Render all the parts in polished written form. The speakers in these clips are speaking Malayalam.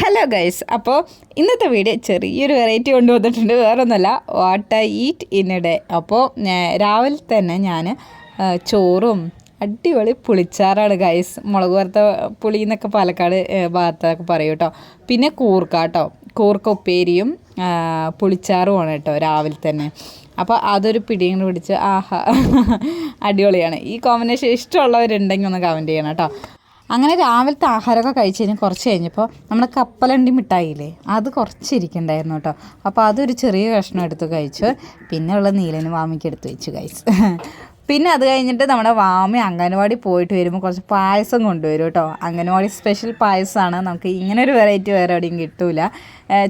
ഹലോ ഗൈസ്, അപ്പോൾ ഇന്നത്തെ വീഡിയോ ചെറിയൊരു വെറൈറ്റി കൊണ്ടുവന്നിട്ടുണ്ട്. വേറൊന്നുമല്ല, what I eat in A day. അപ്പോൾ രാവിലെ തന്നെ ഞാൻ ചോറും അടിപൊളി പുളിച്ചാറാണ് ഗൈസ്. മുളക് വറുത്ത പുളി എന്നൊക്കെ പാലക്കാട് ഭാഗത്തൊക്കെ പറയും കേട്ടോ. പിന്നെ കൂർക്ക ഉപ്പേരിയും പുളിച്ചാറുമാണ് കേട്ടോ രാവിലെ തന്നെ. അപ്പോൾ അതൊരു പിടിയും പിടിച്ച് ആഹാ അടിപൊളിയാണ്. ഈ കോമ്പിനേഷൻ ഇഷ്ടമുള്ളവരുണ്ടെങ്കിൽ ഒന്ന് കമൻറ്റ് ചെയ്യണം കേട്ടോ. അങ്ങനെ രാവിലത്തെ ആഹാരമൊക്കെ കഴിച്ച് കഴിഞ്ഞ് കുറച്ച് കഴിഞ്ഞപ്പോൾ നമ്മുടെ കപ്പലണ്ടി മിഠായില്ലേ, അത് കുറച്ച് ഇരിക്കണ്ടായിരുന്നു കേട്ടോ. അപ്പോൾ അതൊരു ചെറിയ കഷ്ണം എടുത്ത് കഴിച്ചു. പിന്നെ ഉള്ള നീലന് വാമിക്ക് എടുത്ത് വെച്ചു കഴിച്ചു. പിന്നെ അത് കഴിഞ്ഞിട്ട് നമ്മുടെ വാമി അംഗൻവാടി പോയിട്ട് വരുമ്പോൾ കുറച്ച് പായസം കൊണ്ടുവരും കേട്ടോ. അംഗൻവാടി സ്പെഷ്യൽ പായസമാണ്. നമുക്ക് ഇങ്ങനെ ഒരു വെറൈറ്റി വേറെ എവിടെയും കിട്ടില്ല.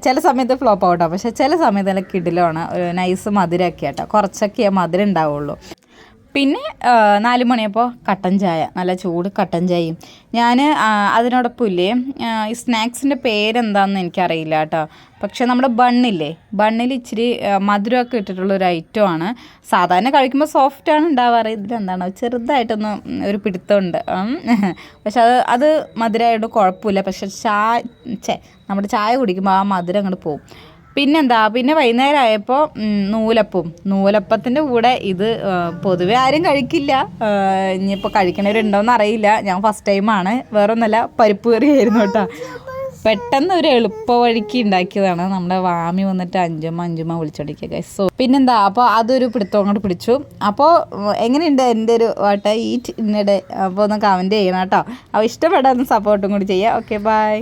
ചില സമയത്ത് ഫ്ലോപ്പ് ആവട്ടോ, പക്ഷേ ചില സമയത്ത് നല്ല കിടിലമാണ്. നൈസ് മധുരമൊക്കെ കേട്ടോ, കുറച്ചൊക്കെ മധുരം ഉണ്ടാവുള്ളൂ. പിന്നെ 4 മണിയപ്പോൾ കട്ടൻ ചായ, നല്ല ചൂട് കട്ടൻ ചായയും. ഞാൻ അതിനോടൊപ്പം ഇല്ലേ, ഈ സ്നാക്സിൻ്റെ പേരെന്താണെന്ന് എനിക്കറിയില്ല കേട്ടോ. പക്ഷേ നമ്മുടെ ബണ്ണിൽ ഇച്ചിരി മധുരമൊക്കെ ഇട്ടിട്ടുള്ളൊരു ഐറ്റമാണ്. സാധാരണ കഴിക്കുമ്പോൾ സോഫ്റ്റാണ് ഉണ്ടാവാറ്. ഇതിലെന്താണ് ചെറുതായിട്ടൊന്ന് ഒരു പിടുത്തമുണ്ട്. പക്ഷെ അത് മധുരമായിട്ട് കുഴപ്പമില്ല. പക്ഷെ നമ്മുടെ ചായ കുടിക്കുമ്പോൾ ആ മധുരം അങ്ങോട്ട് പോകും. പിന്നെ വൈകുന്നേരം ആയപ്പോൾ നൂലപ്പത്തിൻ്റെ കൂടെ ഇത് പൊതുവെ ആരും കഴിക്കില്ല. ഇനിയിപ്പോൾ കഴിക്കണവരുണ്ടോയെന്ന് അറിയില്ല. ഞാൻ ഫസ്റ്റ് ടൈമാണ്. വേറൊന്നുമല്ല, പരിപ്പ് കറിയായിരുന്നു കേട്ടോ. പെട്ടെന്ന് ഒരു എളുപ്പ വഴിക്ക് ഉണ്ടാക്കിയതാണ്. നമ്മുടെ വാമി വന്നിട്ട് അഞ്ചുമ്മ വിളിച്ചോണ്ടിരിക്കുക. പിന്നെന്താ, അപ്പോൾ അതൊരു പിടുത്തം അങ്ങോട്ട് പിടിച്ചു. അപ്പോൾ എങ്ങനെയുണ്ട് എൻ്റെ ഒരു വാട്ട് ഈറ്റ് ഇന്നടെ? അപ്പോൾ ഒന്ന് കമൻറ്റ് ചെയ്യണം കേട്ടോ. അപ്പോൾ ഇഷ്ടപ്പെടാൻ സപ്പോർട്ടും കൂടി ചെയ്യാം. Okay, by.